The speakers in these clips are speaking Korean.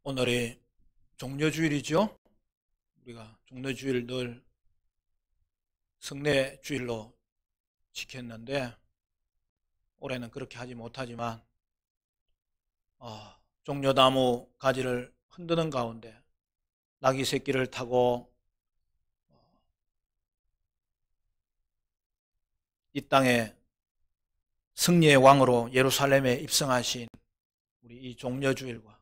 오늘이 종려주일이죠. 우리가 종려주일 늘 성례주일로 지켰는데 올해는 그렇게 하지 못하지만 종려나무 가지를 흔드는 가운데 나귀 새끼를 타고 이 땅에 승리의 왕으로 예루살렘에 입성하신 우리 이 종려주일과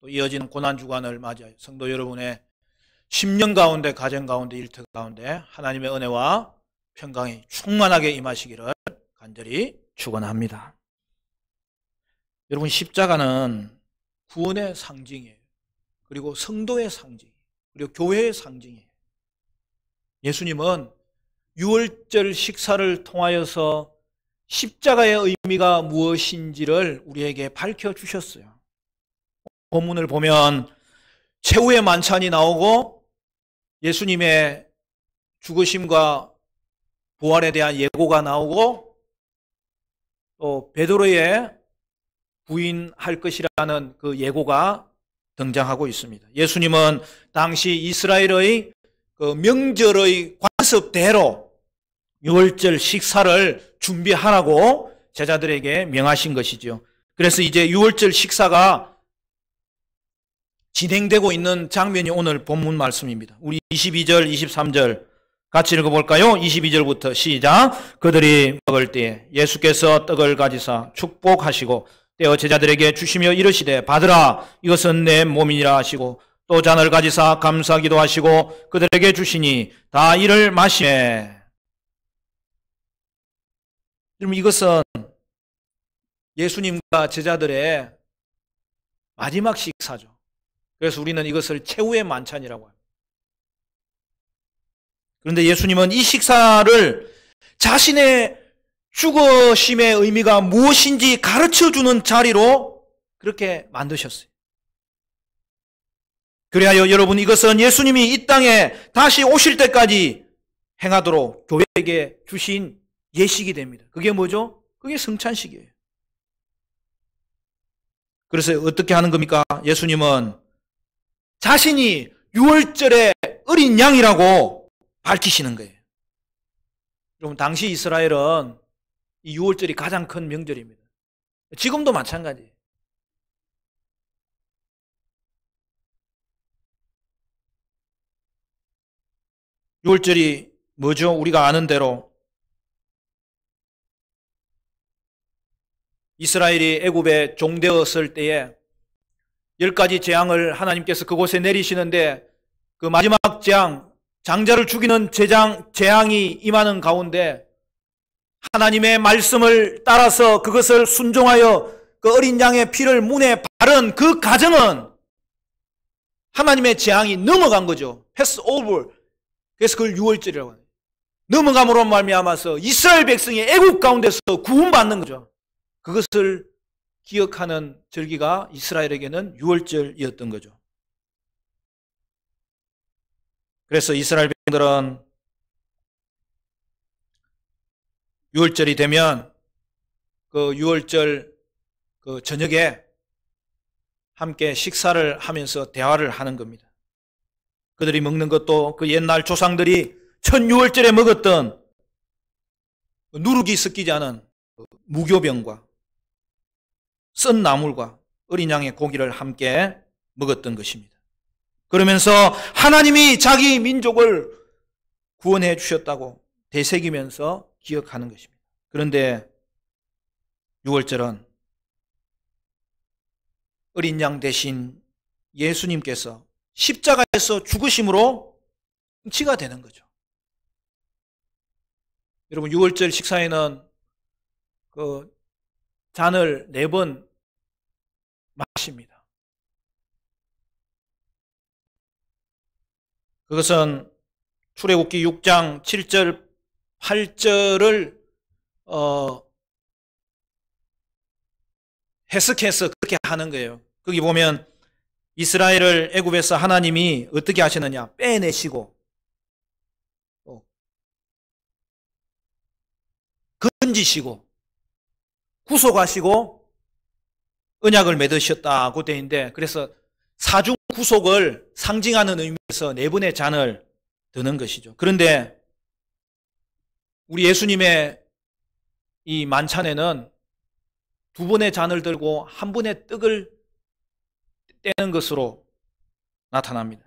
또 이어지는 고난주간을 맞이하여 성도 여러분의 10년 가운데, 가정 가운데, 일터 가운데 하나님의 은혜와 평강이 충만하게 임하시기를 간절히 축원합니다. 여러분, 십자가는 구원의 상징이에요. 그리고 성도의 상징, 그리고 교회의 상징이에요. 예수님은 유월절 식사를 통하여서 십자가의 의미가 무엇인지를 우리에게 밝혀주셨어요. 본문을 보면 최후의 만찬이 나오고 예수님의 죽으심과 부활에 대한 예고가 나오고 또 베드로의 부인할 것이라는 그 예고가 등장하고 있습니다. 예수님은 당시 이스라엘의 그 명절의 관습대로 유월절 식사를 준비하라고 제자들에게 명하신 것이죠. 그래서 이제 유월절 식사가 진행되고 있는 장면이 오늘 본문 말씀입니다. 우리 22절, 23절 같이 읽어볼까요? 22절부터 시작. 그들이 먹을 때에 예수께서 떡을 가지사 축복하시고 떼어 제자들에게 주시며 이르시되 받으라, 이것은 내 몸이니라 하시고 또 잔을 가지사 감사기도 하시고 그들에게 주시니 다 이를 마시매. 여러분, 이것은 예수님과 제자들의 마지막 식사죠. 그래서 우리는 이것을 최후의 만찬이라고 합니다. 그런데 예수님은 이 식사를 자신의 죽으심의 의미가 무엇인지 가르쳐주는 자리로 그렇게 만드셨어요. 그리하여 여러분, 이것은 예수님이 이 땅에 다시 오실 때까지 행하도록 교회에게 주신 예식이 됩니다. 그게 뭐죠? 그게 성찬식이에요. 그래서 어떻게 하는 겁니까? 예수님은 자신이 유월절의 어린 양이라고 밝히시는 거예요. 여러분, 당시 이스라엘은 이 유월절이 가장 큰 명절입니다. 지금도 마찬가지예요. 유월절이 뭐죠? 우리가 아는 대로 이스라엘이 애굽에 종되었을 때에 10가지 재앙을 하나님께서 그곳에 내리시는데 그 마지막 재앙, 장자를 죽이는 재앙이 임하는 가운데 하나님의 말씀을 따라서 그것을 순종하여 그 어린 양의 피를 문에 바른 그 가정은 하나님의 재앙이 넘어간 거죠. 패스 오버. 그래서 그걸 유월절이라고 해요. 넘어감으로 말미암아서 이스라엘 백성이 애굽 가운데서 구원받는 거죠. 그것을 기억하는 절기가 이스라엘에게는 유월절이었던 거죠. 그래서 이스라엘 백성들은 유월절이 되면 그 유월절 그 저녁에 함께 식사를 하면서 대화를 하는 겁니다. 그들이 먹는 것도 그 옛날 조상들이 첫 유월절에 먹었던 누룩이 섞이지 않은 무교병과 썬 나물과 어린 양의 고기를 함께 먹었던 것입니다. 그러면서 하나님이 자기 민족을 구원해 주셨다고 되새기면서 기억하는 것입니다. 그런데 유월절은 어린 양 대신 예수님께서 십자가에서 죽으심으로 성취가 되는 거죠. 여러분, 유월절 식사에는 그 잔을 4번 마십니다. 그것은 출애굽기 6장 7절 8절을 해석해서 그렇게 하는 거예요. 거기 보면 이스라엘을 애굽에서 하나님이 어떻게 하시느냐, 빼내시고 건지시고 구속하시고 언약을 맺으셨다고 되어 있는데, 그래서 사중 구속을 상징하는 의미에서 네 번의 잔을 드는 것이죠. 그런데 우리 예수님의 이 만찬에는 두 번의 잔을 들고 한 번의 떡을 떼는 것으로 나타납니다.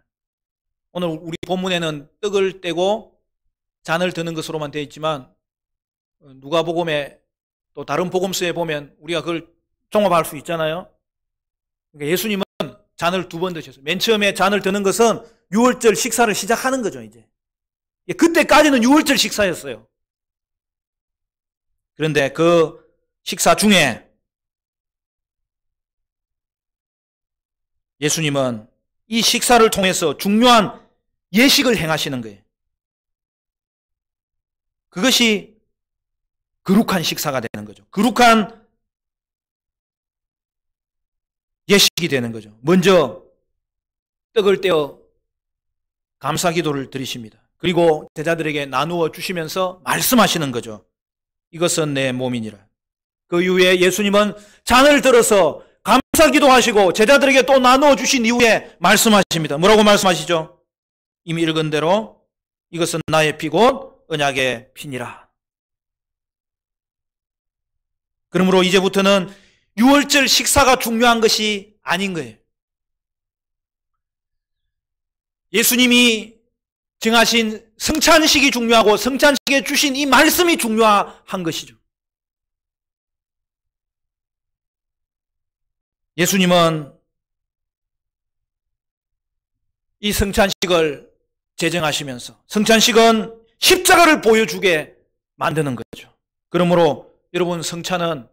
오늘 우리 본문에는 떡을 떼고 잔을 드는 것으로만 되어 있지만 누가복음에 또 다른 복음서에 보면 우리가 그걸 종합할 수 있잖아요. 그러니까 예수님은 잔을 두 번 드셨어요. 맨 처음에 잔을 드는 것은 유월절 식사를 시작하는 거죠. 이제 그때까지는 유월절 식사였어요. 그런데 그 식사 중에 예수님은 이 식사를 통해서 중요한 예식을 행하시는 거예요. 그것이 거룩한 식사가 되는 거죠. 거룩한 예식이 되는 거죠. 먼저 떡을 떼어 감사 기도를 드리십니다. 그리고 제자들에게 나누어 주시면서 말씀하시는 거죠. 이것은 내 몸이니라. 그 이후에 예수님은 잔을 들어서 감사 기도하시고 제자들에게 또 나누어 주신 이후에 말씀하십니다. 뭐라고 말씀하시죠? 이미 읽은 대로 이것은 나의 피 곧 언약의 피니라. 그러므로 이제부터는 유월절 식사가 중요한 것이 아닌 거예요. 예수님이 정하신 성찬식이 중요하고 성찬식에 주신 이 말씀이 중요한 것이죠. 예수님은 이 성찬식을 제정하시면서 성찬식은 십자가를 보여주게 만드는 거죠. 그러므로 여러분, 성찬은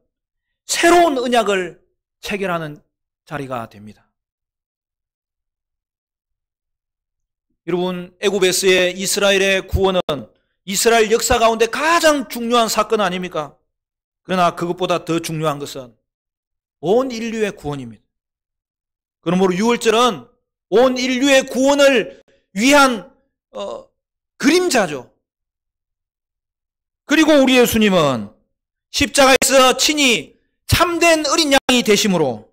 새로운 언약을 체결하는 자리가 됩니다. 여러분, 애굽에서의 이스라엘의 구원은 이스라엘 역사 가운데 가장 중요한 사건 아닙니까? 그러나 그것보다 더 중요한 것은 온 인류의 구원입니다. 그러므로 유월절은 온 인류의 구원을 위한 그림자죠. 그리고 우리 예수님은 십자가에서 친히 참된 어린 양이 되심으로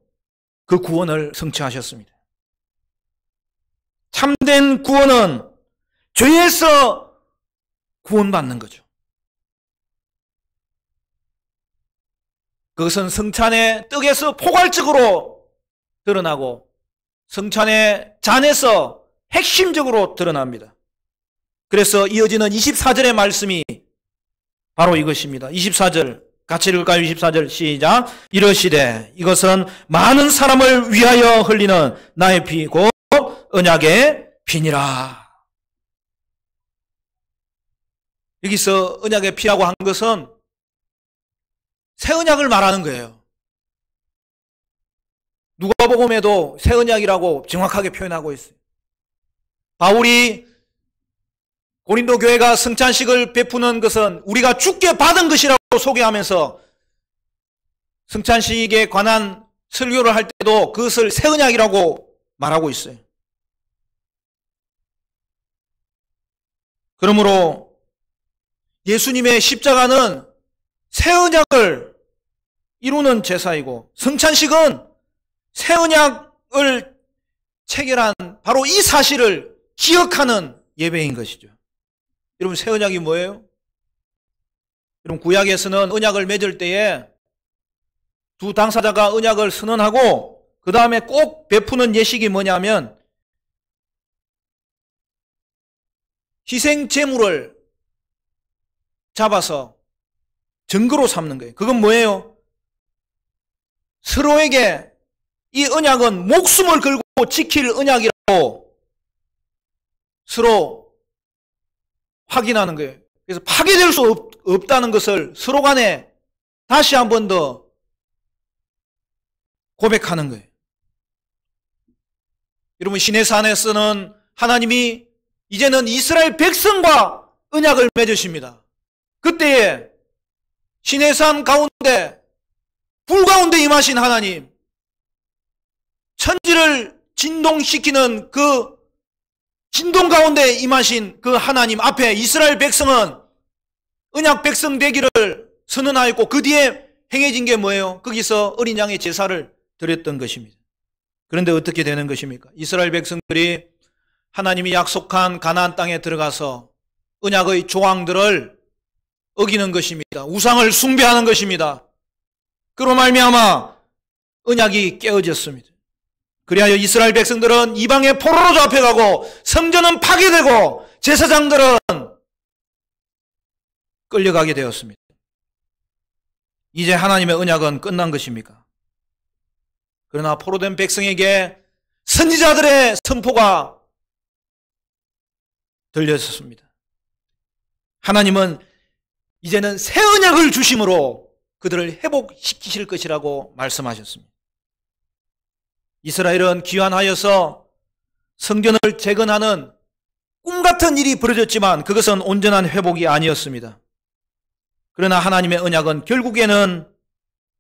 그 구원을 성취하셨습니다. 참된 구원은 죄에서 구원받는 거죠. 그것은 성찬의 떡에서 포괄적으로 드러나고 성찬의 잔에서 핵심적으로 드러납니다. 그래서 이어지는 24절의 말씀이 바로 이것입니다. 24절 같이 읽을까요? 24절 시작. 이러시되 이것은 많은 사람을 위하여 흘리는 나의 피 곧 언약의 피니라. 여기서 언약의 피라고 한 것은 새 언약을 말하는 거예요. 누가복음에도 새 언약이라고 정확하게 표현하고 있어요. 바울이 고린도 교회가 성찬식을 베푸는 것은 우리가 주께 받은 것이라고 소개하면서 성찬식에 관한 설교를 할 때도 그것을 새 언약이라고 말하고 있어요. 그러므로 예수님의 십자가는 새 언약을 이루는 제사이고 성찬식은 새 언약을 체결한 바로 이 사실을 기억하는 예배인 것이죠. 여러분, 새 언약이 뭐예요? 여러분, 구약에서는 언약을 맺을 때에 두 당사자가 언약을 선언하고 그 다음에 꼭 베푸는 예식이 뭐냐면 희생 제물을 잡아서 증거로 삼는 거예요. 그건 뭐예요? 서로에게 이 언약은 목숨을 걸고 지킬 언약이라고 서로 확인하는 거예요. 그래서 파괴될 수 없다는 것을 서로 간에 다시 한 번 더 고백하는 거예요. 여러분, 시내산에서는 하나님이 이제는 이스라엘 백성과 언약을 맺으십니다. 그때에 시내산 가운데 불 가운데 임하신 하나님, 천지를 진동시키는 그 진동 가운데 임하신 그 하나님 앞에 이스라엘 백성은 언약 백성 되기를 선언하였고 그 뒤에 행해진 게 뭐예요? 거기서 어린 양의 제사를 드렸던 것입니다. 그런데 어떻게 되는 것입니까? 이스라엘 백성들이 하나님이 약속한 가나안 땅에 들어가서 언약의 조항들을 어기는 것입니다. 우상을 숭배하는 것입니다. 그로 말미암아 언약이 깨어졌습니다. 그리하여 이스라엘 백성들은 이방의 포로로 잡혀가고 성전은 파괴되고 제사장들은 끌려가게 되었습니다. 이제 하나님의 언약은 끝난 것입니까? 그러나 포로된 백성에게 선지자들의 선포가 들렸습니다. 하나님은 이제는 새 언약을 주심으로 그들을 회복시키실 것이라고 말씀하셨습니다. 이스라엘은 귀환하여서 성전을 재건하는 꿈같은 일이 벌어졌지만 그것은 온전한 회복이 아니었습니다. 그러나 하나님의 언약은 결국에는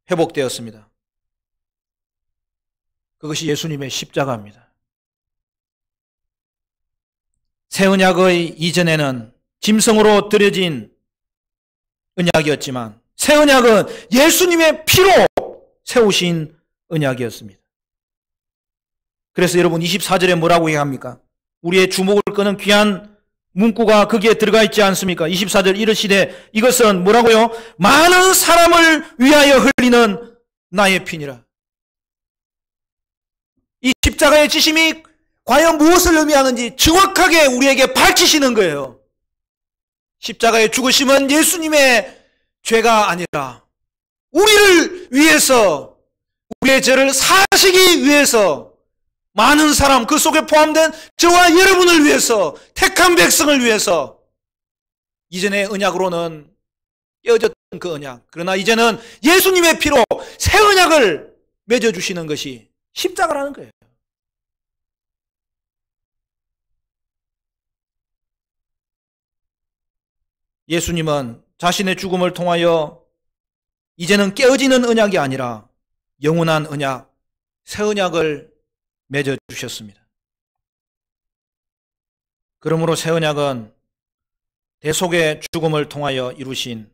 회복되었습니다. 그것이 예수님의 십자가입니다. 새 언약의 이전에는 짐승으로 드려진 언약이었지만 새 언약은 예수님의 피로 세우신 언약이었습니다. 그래서 여러분 24절에 뭐라고 얘기합니까? 우리의 주목을 끄는 귀한 문구가 거기에 들어가 있지 않습니까? 24절 이르시되 이것은 뭐라고요? 많은 사람을 위하여 흘리는 나의 피니라. 이 십자가의 지심이 과연 무엇을 의미하는지 정확하게 우리에게 밝히시는 거예요. 십자가의 죽으심은 예수님의 죄가 아니라 우리를 위해서, 우리의 죄를 사시기 위해서, 많은 사람, 그 속에 포함된 저와 여러분을 위해서, 택한 백성을 위해서, 이전의 언약으로는 깨어졌던 그 언약, 그러나 이제는 예수님의 피로 새 언약을 맺어주시는 것이 십자가라는 거예요. 예수님은 자신의 죽음을 통하여 이제는 깨어지는 언약이 아니라 영원한 언약, 새 언약을 맺어주셨습니다. 그러므로 새 언약은 대속의 죽음을 통하여 이루신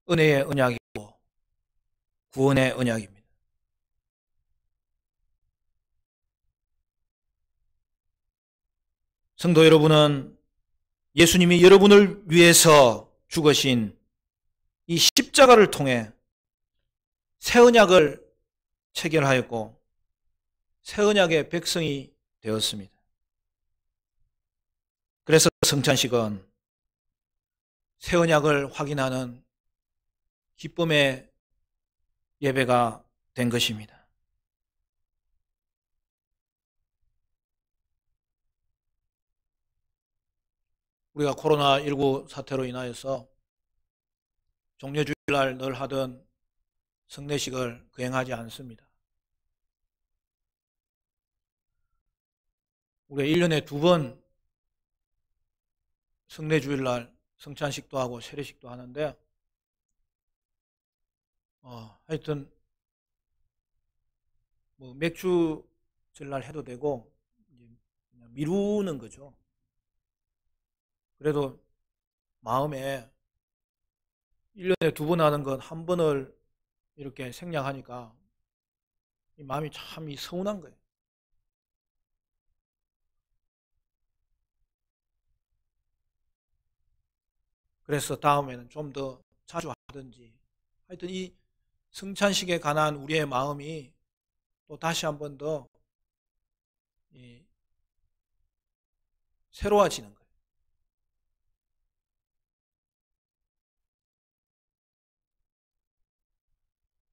은혜의 언약이고 구원의 언약입니다. 성도 여러분은 예수님이 여러분을 위해서 죽으신 이 십자가를 통해 새 언약을 체결하였고 새 언약의 백성이 되었습니다. 그래서 성찬식은 새 언약을 확인하는 기쁨의 예배가 된 것입니다. 우리가 코로나19 사태로 인하여서 종려주일날 늘 하던 성례식을 거행하지 않습니다. 우리가 1년에 2번 성례주일날 성찬식도 하고 세례식도 하는데 하여튼 뭐 맥주절날 해도 되고 그냥 미루는 거죠. 그래도 마음에 1년에 2번 하는 건 한 번을 이렇게 생략하니까 이 마음이 참 서운한 거예요. 그래서 다음에는 좀 더 자주 하든지 하여튼 이 성찬식에 관한 우리의 마음이 또 다시 한 번 더 새로워지는 거예요.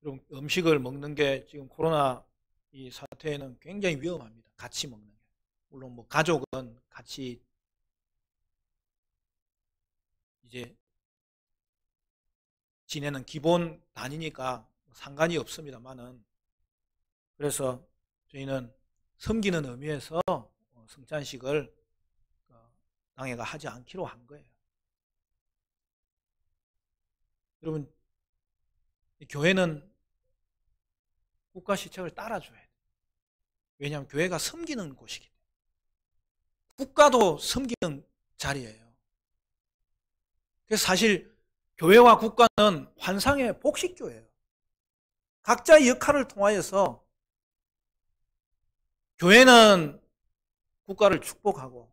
그럼 음식을 먹는 게 지금 코로나 이 사태에는 굉장히 위험합니다. 같이 먹는 게. 물론 뭐 가족은 같이 이제 지내는 기본 단위니까 상관이 없습니다만은 그래서 저희는 섬기는 의미에서 성찬식을 당회가 하지 않기로 한 거예요. 여러분 교회는 국가 시책을 따라줘야 돼요. 왜냐하면 교회가 섬기는 곳이기 때문에. 국가도 섬기는 자리예요. 그래서 사실 교회와 국가는 환상의 복식조예요. 각자의 역할을 통하여서 교회는 국가를 축복하고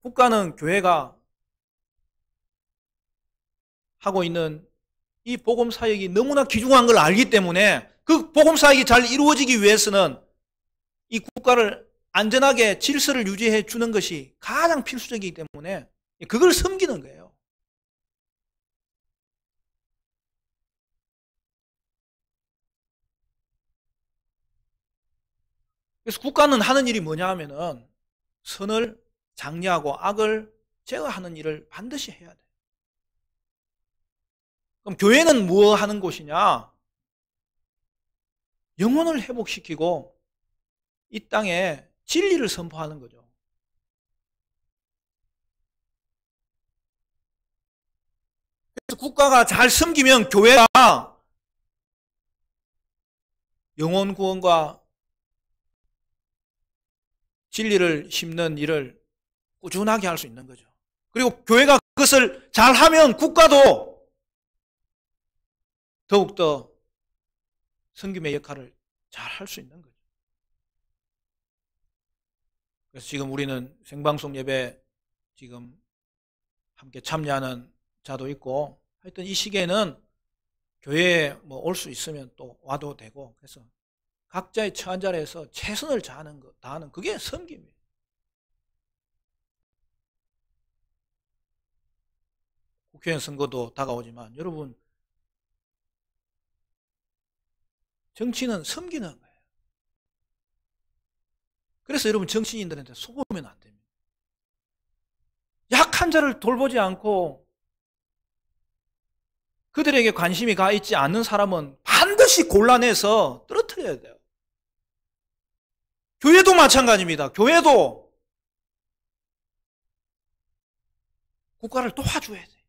국가는 교회가 하고 있는 이 복음 사역이 너무나 귀중한 걸 알기 때문에 그 복음 사역이 잘 이루어지기 위해서는 이 국가를 안전하게 질서를 유지해 주는 것이 가장 필수적이기 때문에 그걸 섬기는 거예요. 그래서 국가는 하는 일이 뭐냐 하면은 선을 장려하고 악을 제어하는 일을 반드시 해야 돼요. 그럼 교회는 뭐 하는 곳이냐? 영혼을 회복시키고 이 땅에 진리를 선포하는 거죠. 그래서 국가가 잘 섬기면 교회가 영혼 구원과 진리를 심는 일을 꾸준하게 할 수 있는 거죠. 그리고 교회가 그것을 잘하면 국가도 더욱더 섬김의 역할을 잘 할 수 있는 거죠. 그래서 지금 우리는 생방송 예배 지금 함께 참여하는 자도 있고 하여튼 이 시기에는 교회에 뭐 올 수 있으면 또 와도 되고 그래서 각자의 처한 자리에서 최선을 다하는 그게 섬김이에요. 국회의원 선거도 다가오지만 여러분 정치는 섬기는 거예요. 그래서 여러분 정치인들한테 속으면 안 됩니다. 약한 자를 돌보지 않고 그들에게 관심이 가 있지 않는 사람은 반드시 곤란해서 떨어뜨려야 돼요. 교회도 마찬가지입니다. 교회도 국가를 도와줘야 돼요.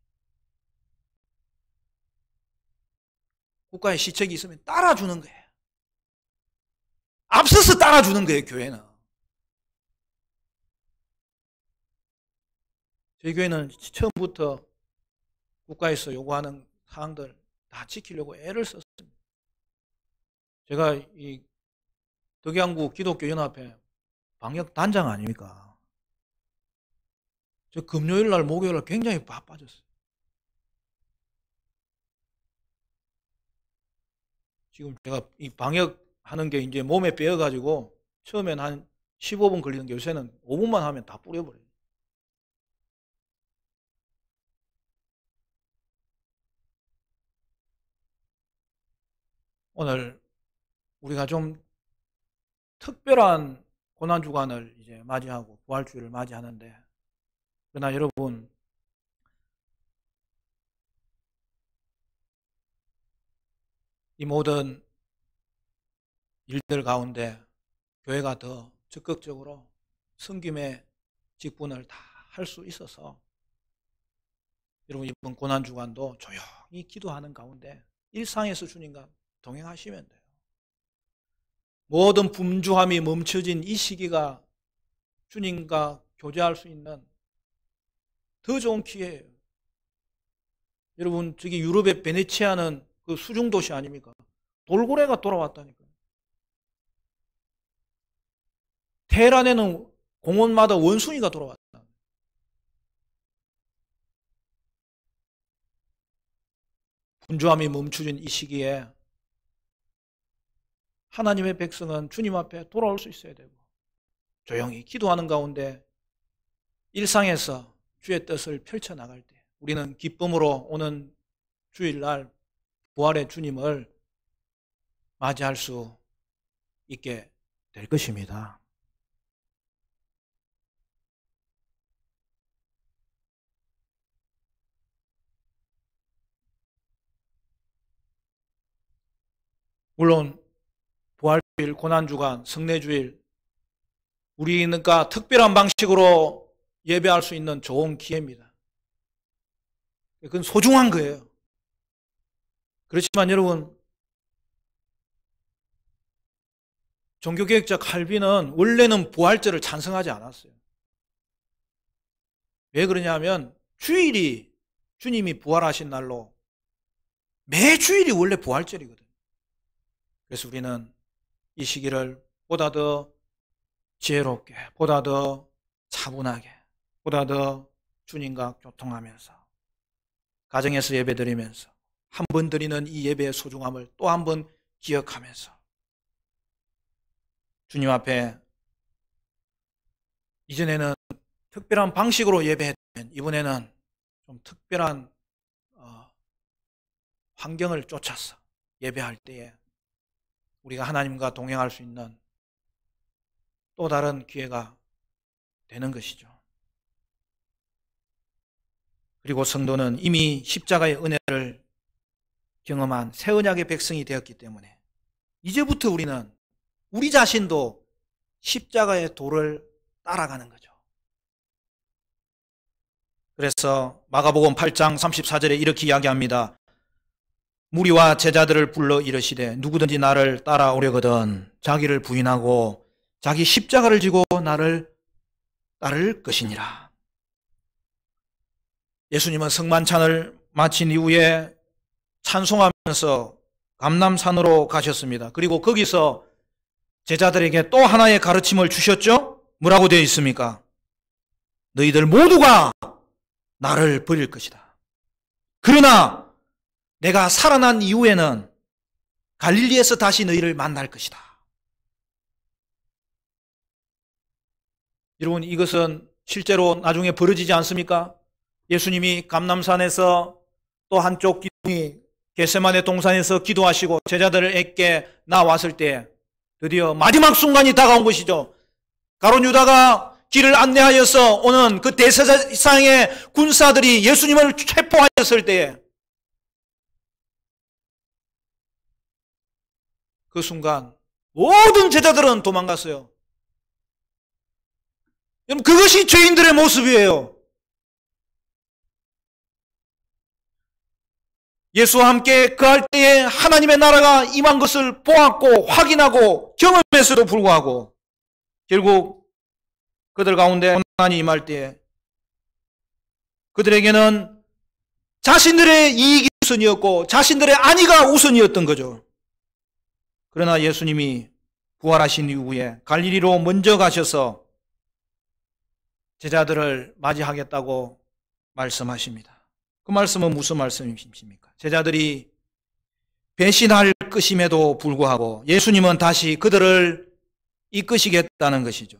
국가의 시책이 있으면 따라주는 거예요. 앞서서 따라주는 거예요, 교회는. 저희 교회는 처음부터 국가에서 요구하는 사항들 다 지키려고 애를 썼습니다. 제가 이 덕양구 기독교연합회 방역단장 아닙니까? 저 금요일 날 목요일 날 굉장히 바빠졌어요. 지금 제가 이 방역하는 게 이제 몸에 배어가지고 처음엔 한 15분 걸리는 게 요새는 5분만 하면 다 뿌려버려요. 오늘 우리가 좀 특별한 고난주간을 이제 맞이하고 부활주일을 맞이하는데 그러나 여러분 이 모든 일들 가운데 교회가 더 적극적으로 섬김의 직분을 다 할 수 있어서 여러분 이번 고난주간도 조용히 기도하는 가운데 일상에서 주님과 동행하시면 돼요. 모든 분주함이 멈춰진 이 시기가 주님과 교제할 수 있는 더 좋은 기회예요. 여러분 저기 유럽의 베네치아는 그 수중도시 아닙니까? 돌고래가 돌아왔다니까요. 테헤란에는 공원마다 원숭이가 돌아왔다. 분주함이 멈춰진 이 시기에 하나님의 백성은 주님 앞에 돌아올 수 있어야 되고 조용히 기도하는 가운데 일상에서 주의 뜻을 펼쳐나갈 때 우리는 기쁨으로 오는 주일날 부활의 주님을 맞이할 수 있게 될 것입니다. 물론 부활주일, 고난주간, 성례주일 우리가 특별한 방식으로 예배할 수 있는 좋은 기회입니다. 그건 소중한 거예요. 그렇지만 여러분 종교개혁자 칼빈은 원래는 부활절을 찬성하지 않았어요. 왜 그러냐면 주일이 주님이 부활하신 날로 매주일이 원래 부활절이거든요. 그래서 우리는 이 시기를 보다 더 지혜롭게, 보다 더 차분하게, 보다 더 주님과 교통하면서, 가정에서 예배드리면서 한 번 드리는 이 예배의 소중함을 또 한 번 기억하면서 주님 앞에 이전에는 특별한 방식으로 예배했다면 이번에는 좀 특별한 환경을 쫓아서 예배할 때에 우리가 하나님과 동행할 수 있는 또 다른 기회가 되는 것이죠. 그리고 성도는 이미 십자가의 은혜를 경험한 새 언약의 백성이 되었기 때문에 이제부터 우리는 우리 자신도 십자가의 도를 따라가는 거죠. 그래서 마가복음 8장 34절에 이렇게 이야기합니다. 무리와 제자들을 불러 이르시되 누구든지 나를 따라오려거든 자기를 부인하고 자기 십자가를 지고 나를 따를 것이니라. 예수님은 성만찬을 마친 이후에 찬송하면서 감람산으로 가셨습니다. 그리고 거기서 제자들에게 또 하나의 가르침을 주셨죠? 뭐라고 되어 있습니까? 너희들 모두가 나를 버릴 것이다. 그러나 내가 살아난 이후에는 갈릴리에서 다시 너희를 만날 것이다. 여러분, 이것은 실제로 나중에 벌어지지 않습니까? 예수님이 감람산에서 또 한쪽 기둥이 겟세마네 동산에서 기도하시고 제자들에게 나왔을 때 드디어 마지막 순간이 다가온 것이죠. 가룟 유다가 길을 안내하여서 오는 그 대제사장의 군사들이 예수님을 체포하였을 때에 그 순간 모든 제자들은 도망갔어요. 여러분, 그것이 죄인들의 모습이에요. 예수와 함께 그할 때에 하나님의 나라가 임한 것을 보았고 확인하고 경험했어도 불구하고 결국 그들 가운데 고난이 임할 때에 그들에게는 자신들의 이익이 우선이었고 자신들의 안위가 우선이었던 거죠. 그러나 예수님이 부활하신 이후에 갈릴리로 먼저 가셔서 제자들을 맞이하겠다고 말씀하십니다. 그 말씀은 무슨 말씀이십니까? 제자들이 배신할 것임에도 불구하고 예수님은 다시 그들을 이끄시겠다는 것이죠.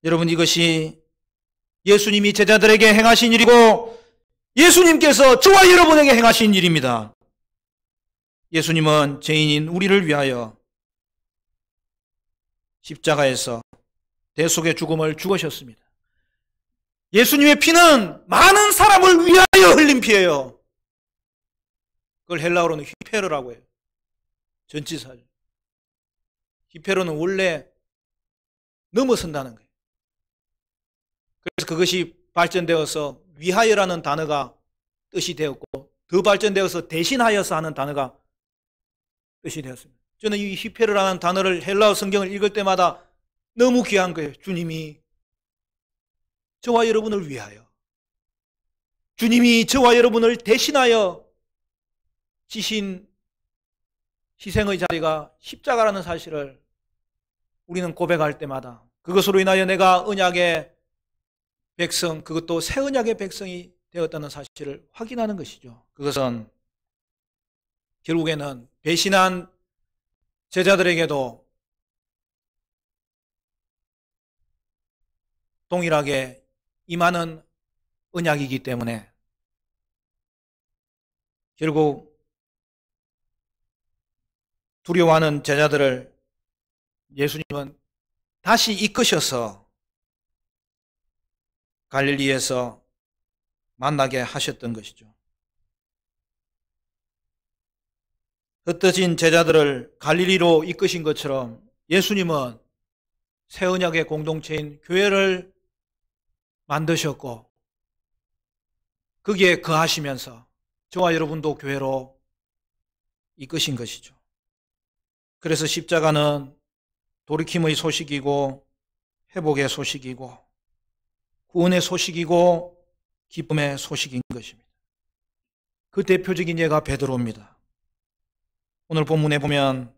여러분, 이것이 예수님이 제자들에게 행하신 일이고 예수님께서 저와 여러분에게 행하신 일입니다. 예수님은 죄인인 우리를 위하여 십자가에서 대속의 죽음을 죽으셨습니다. 예수님의 피는 많은 사람을 위하여 흘린 피예요. 그걸 헬라어로는 휘페르라고 해요. 전치사죠. 휘페르는 원래 넘어선다는 거예요. 그래서 그것이 발전되어서 위하여라는 단어가 뜻이 되었고 더 발전되어서 대신하여서 하는 단어가 뜻이 되었습니다. 저는 이 휘페르라는 단어를 헬라어 성경을 읽을 때마다 너무 귀한 거예요. 주님이 저와 여러분을 위하여, 주님이 저와 여러분을 대신하여 지신 희생의 자리가 십자가라는 사실을 우리는 고백할 때마다 그것으로 인하여 내가 언약의 백성, 그것도 새 언약의 백성이 되었다는 사실을 확인하는 것이죠. 그것은 결국에는 배신한 제자들에게도 동일하게 임하는 언약이기 때문에 결국 두려워하는 제자들을 예수님은 다시 이끄셔서 갈릴리에서 만나게 하셨던 것이죠. 흩어진 제자들을 갈릴리로 이끄신 것처럼 예수님은 새 언약의 공동체인 교회를 만드셨고 거기에 거하시면서 저와 여러분도 교회로 이끄신 것이죠. 그래서 십자가는 돌이킴의 소식이고 회복의 소식이고 구원의 소식이고 기쁨의 소식인 것입니다. 그 대표적인 예가 베드로입니다. 오늘 본문에 보면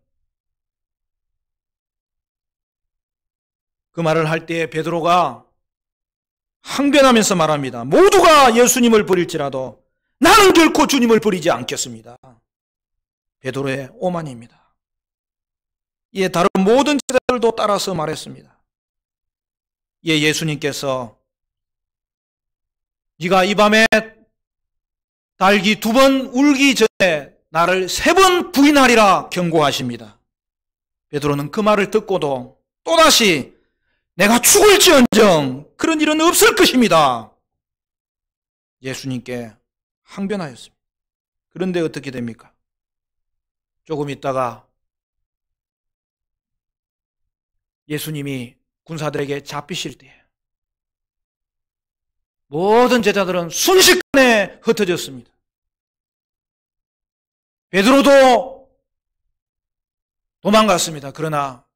그 말을 할 때 베드로가 항변하면서 말합니다. 모두가 예수님을 버릴지라도 나는 결코 주님을 버리지 않겠습니다. 베드로의 오만입니다. 이에 다른 모든 제자들도 따라서 말했습니다. 이에 예수님께서 네가 이 밤에 닭이 2번 울기 전에 나를 3번 부인하리라 경고하십니다. 베드로는 그 말을 듣고도 또다시 내가 죽을지언정 그런 일은 없을 것입니다. 예수님께 항변하였습니다. 그런데 어떻게 됩니까? 조금 있다가 예수님이 군사들에게 잡히실 때에 모든 제자들은 순식간에 흩어졌습니다. 베드로도 도망갔습니다. 그러나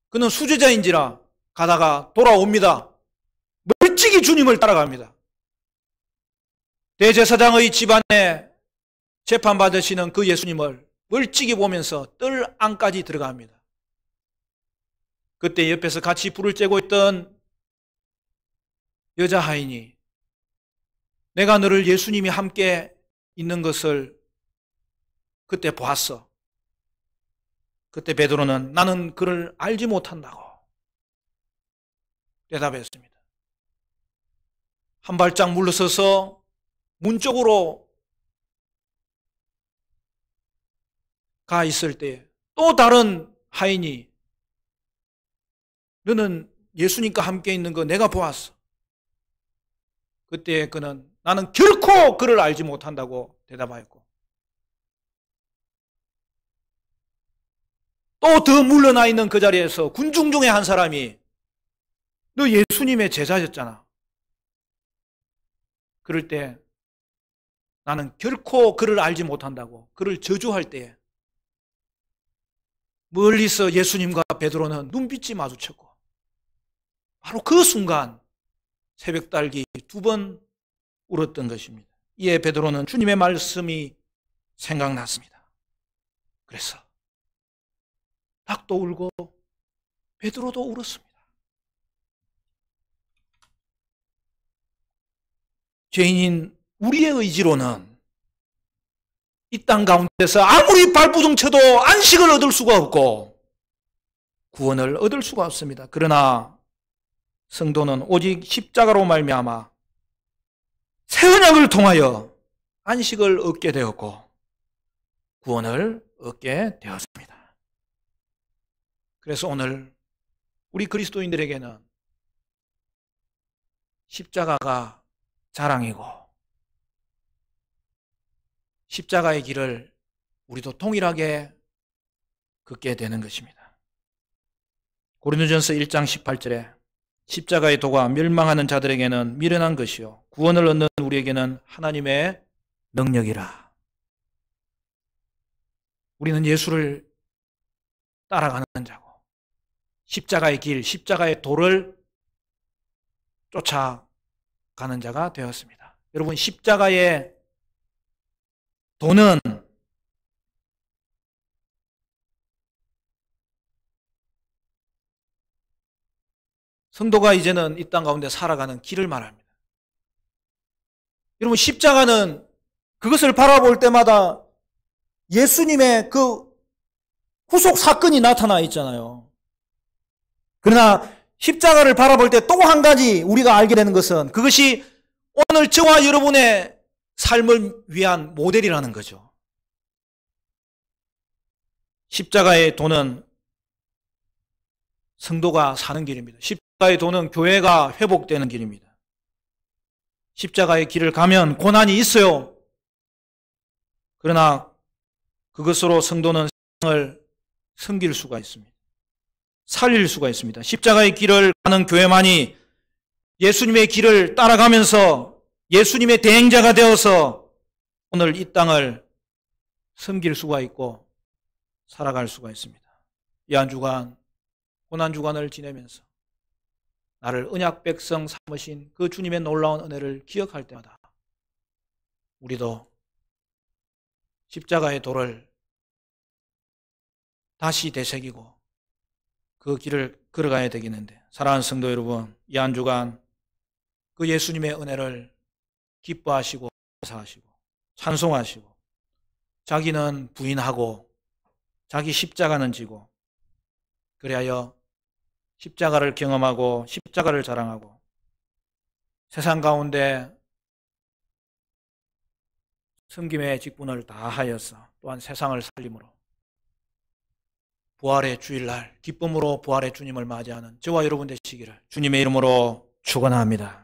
그는 수제자인지라 가다가 돌아옵니다. 멀찍이 주님을 따라갑니다. 대제사장의 집안에 재판받으시는 그 예수님을 멀찍이 보면서 뜰 안까지 들어갑니다. 그때 옆에서 같이 불을 쬐고 있던 여자 하인이 내가 너를 예수님이 함께 있는 것을 그때 보았어. 그때 베드로는 나는 그를 알지 못한다고 대답했습니다. 한 발짝 물러서서 문 쪽으로 가 있을 때 또 다른 하인이 너는 예수님과 함께 있는 거 내가 보았어. 그때 그는 나는 결코 그를 알지 못한다고 대답하였고 또 더 물러나 있는 그 자리에서 군중 중에 한 사람이 너 예수님의 제자였잖아. 그럴 때 나는 결코 그를 알지 못한다고 그를 저주할 때에 멀리서 예수님과 베드로는 눈빛이 마주쳤고 바로 그 순간 새벽달기 2번 울었던 것입니다. 이에 베드로는 주님의 말씀이 생각났습니다. 그래서 닭도 울고 베드로도 울었습니다. 죄인인 우리의 의지로는 이 땅 가운데서 아무리 발부둥 쳐도 안식을 얻을 수가 없고 구원을 얻을 수가 없습니다. 그러나 성도는 오직 십자가로 말미암아 새 언약을 통하여 안식을 얻게 되었고 구원을 얻게 되었습니다. 그래서 오늘 우리 그리스도인들에게는 십자가가 자랑이고 십자가의 길을 우리도 동일하게 걷게 되는 것입니다. 고린도전서 1장 18절에 십자가의 도가 멸망하는 자들에게는 미련한 것이요 구원을 얻는 우리에게는 하나님의 능력이라. 우리는 예수를 따라가는 자고 십자가의 길, 십자가의 도를 쫓아가는 자가 되었습니다. 여러분, 십자가의 도는 성도가 이제는 이 땅 가운데 살아가는 길을 말합니다. 여러분, 십자가는 그것을 바라볼 때마다 예수님의 그 후속 사건이 나타나 있잖아요. 그러나 십자가를 바라볼 때 또 한 가지 우리가 알게 되는 것은 그것이 오늘 저와 여러분의 삶을 위한 모델이라는 거죠. 십자가의 도는 성도가 사는 길입니다. 십자가의 도는 교회가 회복되는 길입니다. 십자가의 길을 가면 고난이 있어요. 그러나 그것으로 성도는 세상을 섬길 수가 있습니다. 살릴 수가 있습니다. 십자가의 길을 가는 교회만이 예수님의 길을 따라가면서 예수님의 대행자가 되어서 오늘 이 땅을 섬길 수가 있고 살아갈 수가 있습니다. 이 한 주간 고난주간을 지내면서 나를 언약 백성 삼으신 그 주님의 놀라운 은혜를 기억할 때마다 우리도 십자가의 도를 다시 되새기고 그 길을 걸어가야 되겠는데, 사랑하는 성도 여러분, 이 한 주간 그 예수님의 은혜를 기뻐하시고 감사하시고 찬송하시고, 자기는 부인하고 자기 십자가는 지고, 그리하여 십자가를 경험하고 십자가를 자랑하고 세상 가운데 섬김의 직분을 다하여서 또한 세상을 살림으로 부활의 주일날 기쁨으로 부활의 주님을 맞이하는 저와 여러분 되시기를 주님의 이름으로 축원합니다.